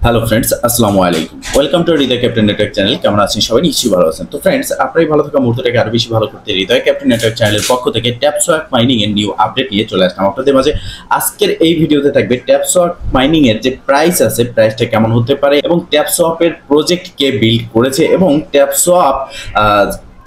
Hello friends, আসসালামু আলাইকুম। Welcome to Hriday captain network channel. কেমন আছেন সবাই? নিশ্চয়ই ভালো আছেন। তো ফ্রেন্ডস, আপনার ভালো থাকা মুহূর্তটাকে আরো বেশি ভালো করতে হৃদয় ক্যাপ্টেন নেটওয়ার্ক চ্যানেলের পক্ষ থেকে ট্যাপসোয়ার্ক মাইনিং এর নিউ আপডেট নিয়ে চলে আসলাম আপনাদের মাঝে। আজকের এই ভিডিওতে থাকবে ট্যাপসোয়ার্ক মাইনিং এর যে প্রাইস আছে, প্রাইসটা কেমন হতে পারে এবং ট্যাপসোয়াপের প্রজেক্ট কে বিল্ড করেছে এবং ট্যাপসোয়াপ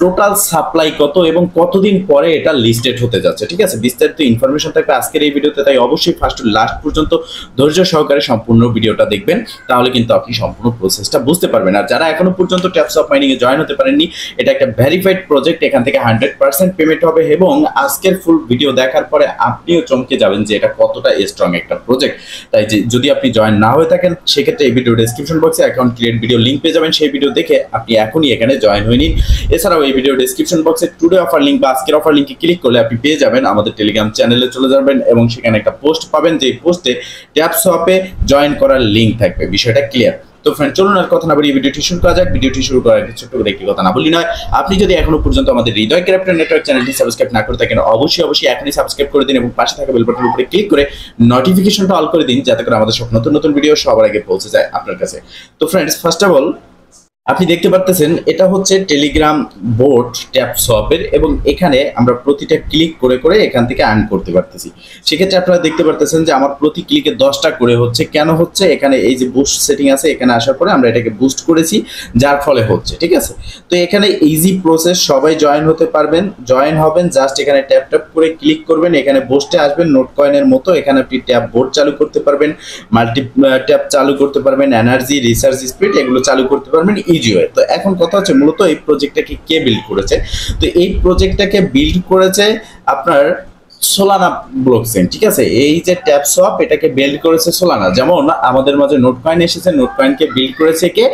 টোটাল সাপ্লাই কত এবং কতদিন পরে এটা লিস্টেড হতে যাচ্ছে। ঠিক আছে, বিস্তারিত ইনফরমেশন থাকবে আজকের এই ভিডিওতে, তাই অবশ্যই ফার্স্ট টু লাস্ট পর্যন্ত ধৈর্য সহকারে সম্পূর্ণ ভিডিওটা দেখবেন, তাহলে কিন্তু আপনি সম্পূর্ণ প্রসেসটা বুঝতে পারবেন। আর যারা এখনো পর্যন্ত ট্যাপসোয়াপ মাইনিং এ জয়েন হতে পারেননি, এটা একটা ভেরিফাইড প্রজেক্ট, এখান থেকে 100% পেমেন্ট হবে এবং আজকের ফুল ভিডিও দেখার পরে আপনিও চমকে যাবেন যে এটা কতটা স্ট্রং একটা প্রজেক্ট। তাই যে যদি আপনি জয়েন না হয়ে থাকেন, সেক্ষেত্রে এই ভিডিও ডেসক্রিপশন বক্সে অ্যাকাউন্ট ক্রিয়েট ভিডিও লিঙ্ক পেয়ে যাবেন, সেই ভিডিও দেখে আপনি এখনই এখানে জয়েন হয়ে নিন। এছাড়াও এই ভিডিও ডেসক্রিপশন বক্সে টুডে অফার লিংক বা আজকের অফার লিংকে ক্লিক করলে আপনি পেয়ে যাবেন আমাদের টেলিগ্রাম চ্যানেলে চলে যাবেন এবং সেখানে একটা পোস্ট পাবেন, যে পোস্টে ট্যাপসোয়াপে জয়েন করার লিংক থাকবে। বিষয়টা ক্লিয়ার? তো ফ্রেন্ড, চলুন আর কথা না বলি ভিডিওটি শুরু করা যাক। ভিডিওটি শুরু করার আগে ছোট্ট করে একটি কথা না বলি নয়, আপনি যদি এখনো পর্যন্ত আমাদের হৃদয় ক্যাপ্টেন নেটওয়ার্ক চ্যানেলটি সাবস্ক্রাইব না করে থাকেন, অবশ্যই এখনই সাবস্ক্রাইব করে দিন এবং পাশে থাকা বেল বাটনের উপরে ক্লিক করে নোটিফিকেশনটা অল করে দিন, যাতে করে আমাদের সব নতুন নতুন ভিডিও সবার আগে পৌঁছে যায় আপনার কাছে। তো ফ্রেন্ডস, ফার্স্ট অফ অল আপনি দেখতে পারতেছেন এটা হচ্ছে টেলিগ্রাম বোট ট্যাপসোয়াপের এবং এখানে আমরা প্রতিটা ক্লিক করে করে এখান থেকে আর্ন করতে পারতেছি। সেক্ষেত্রে আপনারা দেখতে পারতেছেন যে আমার প্রতি ক্লিকে 10টা করে হচ্ছে। কেন হচ্ছে? এখানে এই যে বুস্ট সেটিং আছে, এখানে আসার পরে আমরা এটাকে বুস্ট করেছি, যার ফলে হচ্ছে। ঠিক আছে, তো এখানে ইজি প্রসেস, সবাই জয়েন হতে পারবেন। জয়েন হবেন, জাস্ট এখানে ট্যাপ ট্যাপ করে ক্লিক করবেন, এখানে বুস্টে আসবেন, নোট কয়েনের মতো এখানে আপনি ট্যাপ বোর্ড চালু করতে পারবেন, মাল্টি ট্যাপ চালু করতে পারবেন, এনার্জি, রিসার্চ স্পিড এগুলো চালু করতে পারবেন ইজি ওয়ে। তো এখন কথা হচ্ছে মূলত এই প্রজেক্টটাকে কে বিল্ড করেছে? তো এই প্রজেক্টটাকে বিল্ড করেছে আপনার সোলানা ব্লকচেইন। ঠিক আছে, এই যে ট্যাপসোয়াপ এটাকে বিল্ড করেছে সোলানা। যেমন আমাদের মাঝে নোট কয়েন এসেছে, নোট কয়েনকে বিল্ড করেছে কে?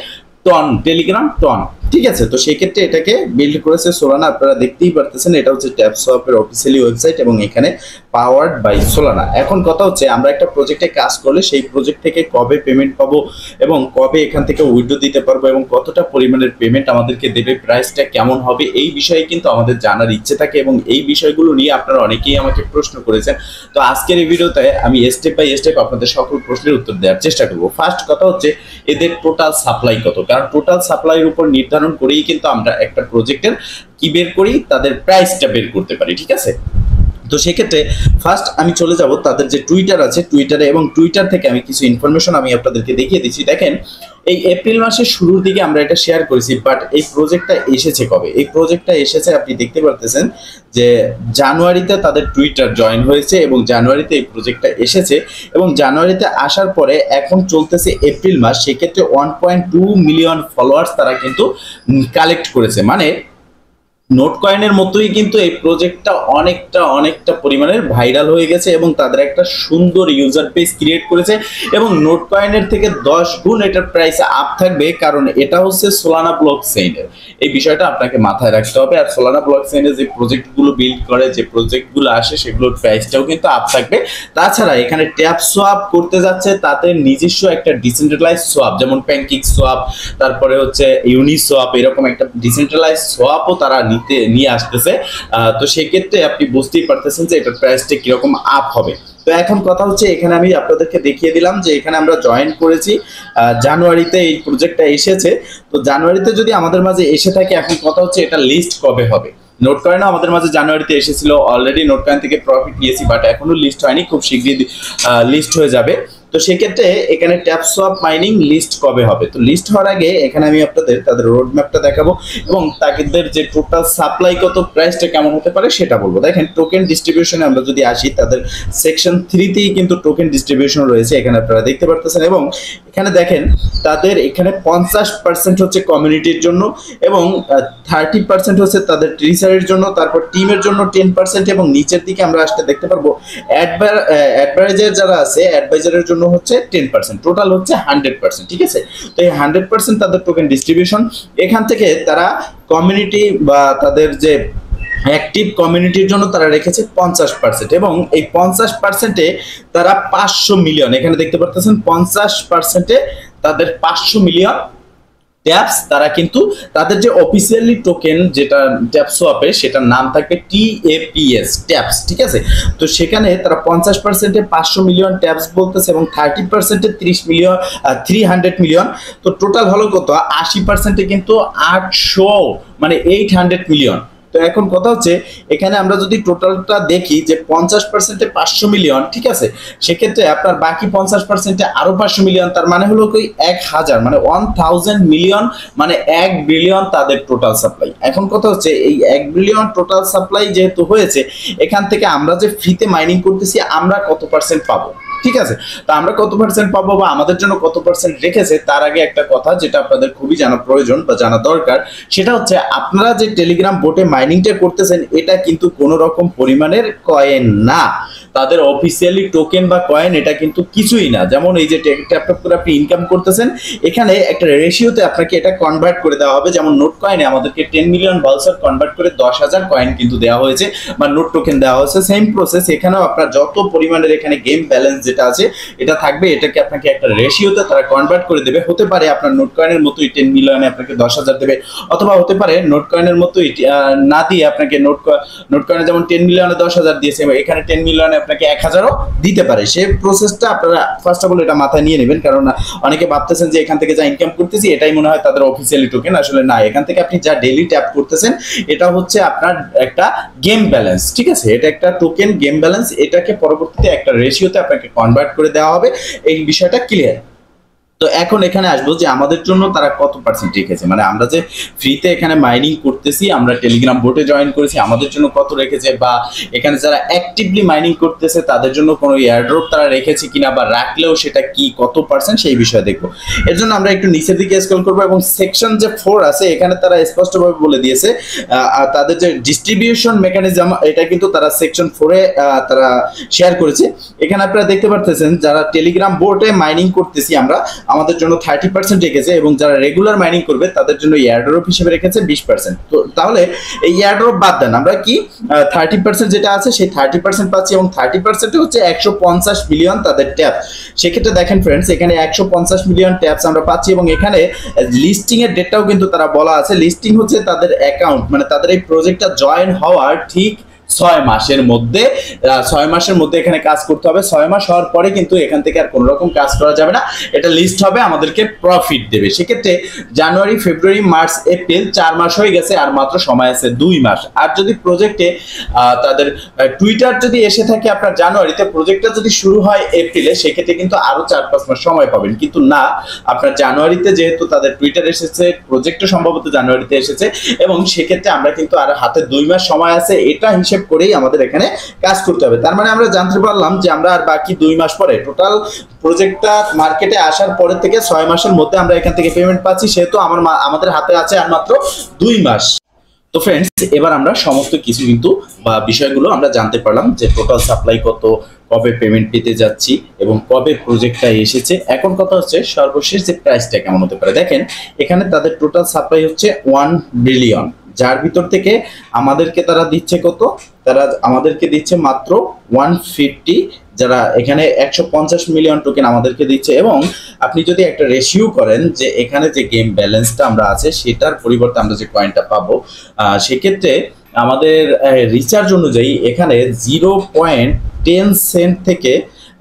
Ton, Telegram ton. ঠিক আছে, তো সেই ক্ষেত্রে এটাকে বিল্ড করেছে সোলানা। আপনারা দেখতেই পারতেছেন এটা হচ্ছে ট্যাপসোয়াপের অফিসিয়ালি ওয়েবসাইট এবং এখানে পাওয়ার্ড বাই সোলানা। এখন কথা হচ্ছে আমরা একটা প্রজেক্টে কাজ করলে সেই প্রজেক্ট থেকে কবে পেমেন্ট পাবো এবং কবে এখান থেকে উইথড্র দিতে পারবো এবং কতটা পরিমাণের পেমেন্ট আমাদেরকে দেবে, প্রাইসটা কেমন হবে, এই বিষয়ে কিন্তু আমাদের জানার ইচ্ছে থাকে এবং এই বিষয়গুলো নিয়ে আপনারা অনেকেই আমাকে প্রশ্ন করেছেন। তো আজকের এই ভিডিওতে আমি স্টেপ বাই স্টেপ আপনাদের সকল প্রশ্নের উত্তর দেওয়ার চেষ্টা করবো। ফার্স্ট কথা হচ্ছে এদের টোটাল সাপ্লাই কত, কারণ টোটাল সাপ্লাইয়ের উপর নির্ধারণ করেই কিন্তু আমরা একটা প্রজেক্টের কি বের করি, তাদের প্রাইসটা বের করতে পারি। ঠিক আছে, তো সেক্ষেত্রে ফার্স্ট আমি চলে যাব তাদের যে টুইটার আছে, টুইটারে, এবং টুইটার থেকে আমি কিছু ইনফরমেশন আমি আপনাদেরকে দেখিয়ে দিচ্ছি। দেখেন, এই এপ্রিল মাসের শুরুর দিকে আমরা এটা শেয়ার করেছি, বাট এই প্রজেক্টটা এসেছে কবে? এই প্রজেক্টটা এসেছে আপনি দেখতে পারতেছেন যে জানুয়ারিতে তাদের টুইটার জয়েন হয়েছে এবং জানুয়ারিতে এই প্রজেক্টটা এসেছে এবং জানুয়ারিতে আসার পরে এখন চলতেছে এপ্রিল মাস, সেক্ষেত্রে 1.2 মিলিয়ন ফলোয়ার্স তারা কিন্তু কালেক্ট করেছে। মানে নোট কয়েনের মতোই কিন্তু এই প্রজেক্টটা অনেকটা পরিমাণের ভাইরাল হয়ে গেছে এবং তাদের একটা সুন্দর ইউজার পেজ ক্রিয়েট করেছে এবং নোট কয়েনের থেকে 10 গুণ এটার প্রাইস আপ থাকবে, কারণ এটা হচ্ছে সোলানা ব্লকচেইনের। এই বিষয়টা আপনাকে মাথায় রাখতে হবে। আর সোলানা ব্লকচেইনের যে প্রজেক্টগুলো বিল্ড করে, যে প্রজেক্টগুলো আসে, সেগুলোর প্রাইসটাও কিন্তু আপ থাকবে। তাছাড়া এখানে ট্যাপ সোয়াপ করতে যাচ্ছে তাদের নিজস্ব একটা ডিসেন্ট্রালাইজ সোয়াপ, যেমন প্যানকেক সোয়াপ, তারপরে হচ্ছে ইউনি সোয়াপ, এরকম একটা ডিসেন্ট্রালাইজ সোয়াপও তারা নিয়ে আসতেছে। তো সেক্ষেত্রে আপনি বুঝতেই পারতেছেন যে এটার প্রাইসটা কিরকম আপ হবে। তো এখন কথা হচ্ছে এখানে আমি আপনাদেরকে দেখিয়ে দিলাম যে এখানে আমরা জয়েন করেছি জানুয়ারিতে, এই প্রজেক্টটা এসেছে। তো জানুয়ারিতে যদি আমাদের মাঝে এসে থাকে, এখন কথা হচ্ছে এটা লিস্ট কবে হবে? নোট কয়েনও আমাদের মাঝে জানুয়ারিতে এসেছিল, অলরেডি নোট কয়েন থেকে প্রফিট নিয়েছি, বাট এখনো লিস্ট হয়নি, খুব শীঘ্রই লিস্ট হয়ে যাবে। তো সেক্ষেত্রে এখানে ট্যাপসোয়াপ মাইনিং লিস্ট কবে হবে? তো লিস্ট হওয়ার আগে এখানে আমি আপনাদের তাদের রোড ম্যাপটা দেখাবো এবং তাদের যে টোটাল সাপ্লাই কত, প্রাইসটা কেমন হতে পারে সেটা বলবো। দেখেন, টোকেন ডিস্ট্রিবিউশনে আমরা যদি আসি, তাদের সেকশন 3তেই কিন্তু টোকেন ডিস্ট্রিবিউশন রয়েছে, এখানে আপনারা দেখতে পারতেছেন। এবং এখানে দেখেন তাদের এখানে 50% হচ্ছে কমিউনিটির জন্য এবং 30% হচ্ছে তাদের টিচারের জন্য, তারপর টিমের জন্য 10% এবং নিচের দিকে আমরা আসতে দেখতে পারবো অ্যাডভাইজার যারা আছে, অ্যাডভাইজারের জন্য হচ্ছে 10%, টোটাল হচ্ছে 100%। ঠিক আছে, তো এই 100% তাদের টোকেন ডিস্ট্রিবিউশন। এখান থেকে তারা কমিউনিটি বা তাদের যে অ্যাক্টিভ কমিউনিটির জন্য তারা রেখেছে 50% এবং এই 50%-এ তারা 500 মিলিয়ন, এখানে দেখতে পারতেছেন 50%-এ তাদের 500 মিলিয়ন ট্যাপস তারা কিন্তু তাদের যে অফিসিয়ালি টোকেন যেটা ট্যাপসোয়াপে সেটার নাম থাকবে TAPS ট্যাপস, ঠিক আছে। তো সেখানে তারা 50%-এ 500 মিলিয়ন ট্যাপস বলতেছে এবং 30%-এ 300 মিলিয়ন। তো টোটাল হলো কত, 80%-এ কিন্তু 800 মানে 800 মিলিয়ন। তো এখন কথা হচ্ছে এখানে আমরা যদি টোটালটা দেখি যে 50%-এ 500 মিলিয়ন, ঠিক আছে, সেক্ষেত্রে আপনার বাকি 50%-এ আরো 500 মিলিয়ন, তার মানে হলো কই 1000 মানে 1000 মিলিয়ন মানে 1 বিলিয়ন তাদের টোটাল সাপ্লাই। এখন কথা হচ্ছে এই 1 বিলিয়ন টোটাল সাপ্লাই যেহেতু হয়েছে, এখান থেকে আমরা যে ফ্রিতে মাইনিং করতেছি আমরা কত পার্সেন্ট পাবো, ঠিক আছে। তো আমরা কত পার্সেন্ট পাবো বা আমাদের জন্য কত পার্সেন্ট রেখেছে, তার আগে একটা কথা যেটা আপনাদের খুবই জানা প্রয়োজন বা জানা দরকার, সেটা হচ্ছে আপনারা যে টেলিগ্রাম বোটে মাইনিংটা করতেছেন এটা কিন্তু কোনো রকম পরিমাণের কয়েন না, তাদের অফিসিয়ালি টোকেন বা কয়েন এটা কিন্তু কিছুই না। যেমন এই যে ট্যাপ করে আপনি ইনকাম করতেছেন, এখানে একটা রেশিওতে আপনাকে এটা কনভার্ট করে দেওয়া হবে। যেমন নোট কয়েনে আমাদেরকে 10 মিলিয়ন ভাউচার কনভার্ট করে 10,000 কয়েন কিন্তু দেওয়া হয়েছে বা নোট টোকেন দেওয়া হয়েছে। সেম প্রসেস এখানেও আপনার যত পরিমাণের এখানে গেম ব্যালেন্স যেটা আছে এটা থাকবে, এটাকে আপনাকে একটা রেশিওতে তারা কনভার্ট করে দেবে। হতে পারে আপনার নোট কয়েনের মতোই 10 মিলিয়নে আপনাকে 10,000 দেবে, অথবা হতে পারে নোট কয়েনের মতোই না দিয়ে আপনাকে নোট কয়েনে যেমন 10 মিলিয়নে 10,000 দিয়েছে, এখানে 10 মিলিয়নে আপনাকে 1000ও দিতে পারে। সেই প্রসেসটা আপনারা ফার্স্ট অফ অল এটা মাথায় নিয়ে নেবেন, কারণ অনেকে ভাবতেছেন যে এখান থেকে যা ইনকাম করতেছি এটাই মনে হয় তাদের অফিসিয়ালি টোকেন। আসলে না, এখান থেকে আপনি যা ডেইলি ট্যাপ করতেছেন এটা হচ্ছে আপনার একটা গেম ব্যালেন্স, ঠিক আছে, এটা একটা টোকেন গেম ব্যালেন্স, এটাকে পরবর্তীতে একটা রেশিওতে আপনাকে কনভার্ট করে দেওয়া হবে। এই বিষয়টা ক্লিয়ার। তো এখন এখানে আসবো যে আমাদের জন্য তারা কত পার্সেন্ট রেখেছে, মানে আমরা যে ফ্রিতে এখানে মাইনিং করতেছি, আমরা টেলিগ্রাম বোটে জয়েন করেছি, আমাদের জন্য কত রেখেছে, বা এখানে যারা অ্যাক্টিভলি মাইনিং করতেছে তাদের জন্য কোনো এয়ারড্রপ তারা রেখেছে কিনা, বা রাখলেও সেটা কি কত পার্সেন্ট সেই বিষয়ে দেখবো। এর জন্য আমরা একটু নিচের দিকে স্ক্রল করবো এবং সেকশন যে 4 আছে এখানে তারা স্পষ্টভাবে বলে দিয়েছে তাদের যে ডিস্ট্রিবিউশন মেকানিজম এটা কিন্তু তারা সেকশন 4-এ তারা শেয়ার করেছে। এখানে আপনারা দেখতে পারতেছেন যারা টেলিগ্রাম বোটে মাইনিং করতেছি আমরা, আমাদের জন্য 30% রেখেছে, এবং যারা রেগুলার মাইনিং করবে তাদের জন্য এয়ারড্রপ হিসেবে রেখেছে 20%। তো তাহলে এই এয়ারড্রপ বাদ দেন, আমরা কি 30% যেটা আছে সেই 30% পাচ্ছি, এবং 30% হচ্ছে 150 মিলিয়ন তাদের ট্যাপ। সেক্ষেত্রে দেখেন ফ্রেন্ডস, এখানে 150 মিলিয়ন ট্যাপস আমরা পাচ্ছি, এবং এখানে লিস্টিং এর ডেটটাও কিন্তু তারা বলা আছে। লিস্টিং হচ্ছে তাদের অ্যাকাউন্ট, মানে তাদের এই প্রজেক্টটা জয়েন হওয়ার ঠিক 6 মাসের মধ্যে, 6 মাসের মধ্যে এখানে কাজ করতে হবে। 6 মাস হওয়ার পরে কিন্তু এখান থেকে আর কোনো রকম কাজ করা যাবে না, এটা লিস্ট হবে, আমাদেরকে প্রফিট দেবে। সেক্ষেত্রে জানুয়ারি, ফেব্রুয়ারি, মার্চ, এপ্রিল 4 মাস হয়ে গেছে, আর মাত্র সময় আছে 2 মাস। আর যদি প্রজেক্টে তাদের টুইটার যদি এসে থাকে আপনার জানুয়ারিতে, প্রজেক্টটা যদি শুরু হয় এপ্রিলে, সেক্ষেত্রে কিন্তু আরো 4-5 মাস সময় পাবেন। কিন্তু না, আপনার জানুয়ারিতে যেহেতু তাদের টুইটার এসেছে, প্রজেক্টও সম্ভবত জানুয়ারিতে এসেছে, এবং সেক্ষেত্রে আমরা কিন্তু আর হাতে 2 মাস সময় আছে, এটা হিসেব করেই আমাদের এখানে কাজ করতে হবে। তার মানে আমরা জানতে পারলাম যে আমরা আর বাকি 2 মাস পরে, টোটাল প্রজেক্টটা মার্কেটে আসার পরে থেকে 6 মাসের মধ্যে আমরা এখান থেকে পেমেন্ট পাচ্ছি, সেহেতু আমাদের হাতে আছে আর মাত্র 2 মাস। তো ফ্রেন্ডস, এবার আমরা সমস্ত কিছু কিন্তু বা বিষয়গুলো আমরা জানতে পারলাম যে টোটাল সাপ্লাই কত, কবে পেমেন্ট পেতে যাচ্ছি এবং কবে প্রজেক্টটা এসেছে। এখন কথা হচ্ছে সর্বশেষ যে প্রাইসটা কেমন হতে পারে। দেখেন এখানে তাদের টোটাল সাপ্লাই হচ্ছে 1 বিলিয়ন, যার ভিতর থেকে আমাদেরকে তারা দিচ্ছে কত, তারা আমাদেরকে দিচ্ছে মাত্র 150, যারা এখানে 150 মিলিয়ন টোকেন আমাদেরকে দিচ্ছে। এবং আপনি যদি একটা রেশিও করেন যে এখানে যে গেম ব্যালেন্সটা আমরা আছে সেটার পরিবর্তে আমরা যে কয়েনটা পাবো, সেক্ষেত্রে আমাদের রিচার্জ অনুযায়ী এখানে 0.10 সেন্ট থেকে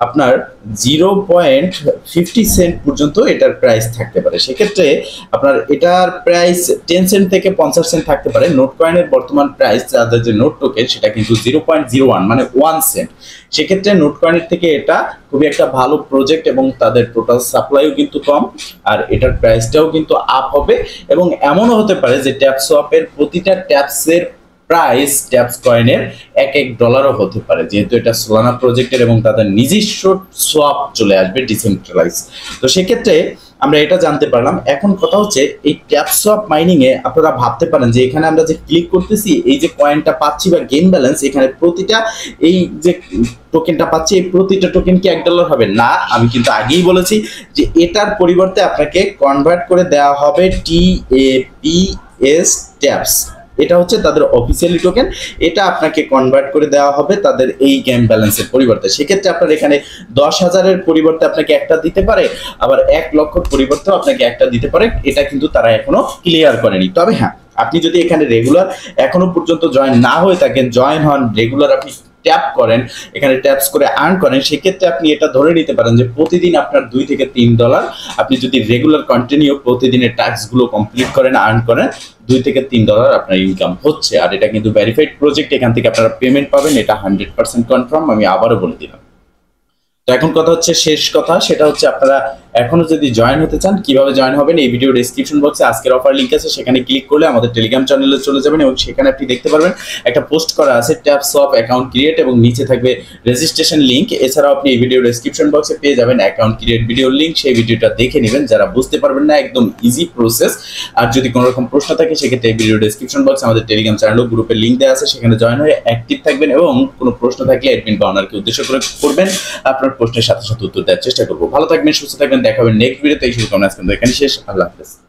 আপনার 0.50 সেন্ট পর্যন্ত এটার প্রাইস থাকতে পারে। সেক্ষেত্রে আপনার এটার প্রাইস 10 সেন্ট থেকে 50 সেন্ট থাকতে পারে। নোট কয়েনের বর্তমান প্রাইস, তাদের যে নোট টোকেন সেটা কিন্তু 0.01 মানে 1 সেন্ট। সেক্ষেত্রে নোট কয়েনের থেকে এটা খুবই একটা ভালো প্রজেক্ট, এবং তাদের টোটাল সাপ্লাইও কিন্তু কম, আর এটার প্রাইসটাও কিন্তু আপ হবে। এবং এমনও হতে পারে যে ট্যাপসোয়াপের প্রতিটা ট্যাপসের প্রাইস ট্যাপস কয়েনের $1 হতে পারে, যেহেতু এটা সোলানা প্রজেক্টের এবং তাদের নিজস্ব সোয়াপ চলে আসবে ডিসেন্ট্রালাইজ। তো সেক্ষেত্রে আমরা এটা জানতে পারলাম। এখন কথা হচ্ছে এই ট্যাপসোয়াপ মাইনিং এ আপনারা ভাবতে পারেন যে এখানে আমরা যে ক্লিক করতেছি, এই যে কয়েনটা পাচ্ছি বা গেম ব্যালেন্স, এখানে প্রতিটা এই যে টোকেনটা পাচ্ছি এই প্রতিটা টোকেন কি $1 হবে না। আমি কিন্তু আগেই বলেছি যে এটার পরিবর্তে আপনাকে কনভার্ট করে দেওয়া হবে TAPS ট্যাপস। এটা হচ্ছে তাদের অফিসিয়ালি টোকেন, এটা আপনাকে কনভার্ট করে দেওয়া হবে তাদের এই গেম ব্যালেন্সের পরিবর্তে। সেক্ষেত্রে আপনার এখানে 10,000-এর পরিবর্তে আপনাকে একটা দিতে পারে, আবার 1 লক্ষর পরিবর্তেও আপনাকে একটা দিতে পারে। এটা কিন্তু তারা এখনো ক্লিয়ার করেনি। তবে হ্যাঁ, আপনি যদি এখানে রেগুলার এখনো পর্যন্ত জয়েন না হয়ে থাকেন, জয়েন হন, রেগুলার আপনি ট্যাপ করেন, এখানে ট্যাপস করে আর্ন করেন, সেক্ষেত্রে আপনি এটা ধরে নিতে পারেন যে প্রতিদিন আপনার $2 থেকে $3, আপনি যদি রেগুলার কন্টিনিউ প্রতিদিনের টাস্কগুলো কমপ্লিট করেন, আর্ন করেন, $2 থেকে $3 আপনার ইনকাম হচ্ছে। আর এটা কিন্তু ভেরিফাইড প্রজেক্ট, এখান থেকে আপনারা পেমেন্ট পাবেন, এটা 100% কনফার্ম। আমি আবারও বলে দিলাম। তো এখন কথা হচ্ছে, শেষ কথা, সেটা হচ্ছে আপনারা এখনো যদি জয়েন হতে চান, কিভাবে জয়েন হবেন? এই ভিডিও ডেসক্রিপশন বক্সে আজকের অফার লিংক আছে, সেখানে ক্লিক করলে আমাদের টেলিগ্রাম চ্যানেলে চলে যাবেন এবং সেখানে আপনি দেখতে পারবেন একটা পোস্ট করা আছে ট্যাপসপ অ্যাকাউন্ট ক্রিয়েট, এবং নিচে থাকবে রেজিস্ট্রেশন লিংক। এছাড়াও আপনি এই ভিডিও ডেসক্রিপশন বক্সে পেয়ে যাবেন অ্যাকাউন্ট ক্রিয়েট ভিডিওর লিংক, সেই ভিডিওটা দেখে নেবেন। যারা বুঝতে পারবেন না, একদম ইজি প্রসেস। আর যদি কোনো রকম প্রশ্ন থাকে, সেক্ষেত্রে এই ভিডিও ডেসক্রিপশন বক্সে আমাদের টেলিগ্রাম চ্যানেল ও গ্রুপের লিংক দেওয়া আছে, সেখানে জয়েন হয়ে অ্যাক্টিভ থাকবেন এবং কোনো প্রশ্ন থাকলে অ্যাডমিন বা অনারকে উদ্দেশ্য করে করবেন, আপনার প্রশ্নের সাথে সাথে উত্তর দেওয়ার চেষ্টা করবো। ভালো থাকবেন, সুস্থ থাকবেন, দেখা হবে নেক্সট ভিডিওতে। এই শুরু করুন, আজকে এখানে শেষ। আল্লাহ হাফেজ।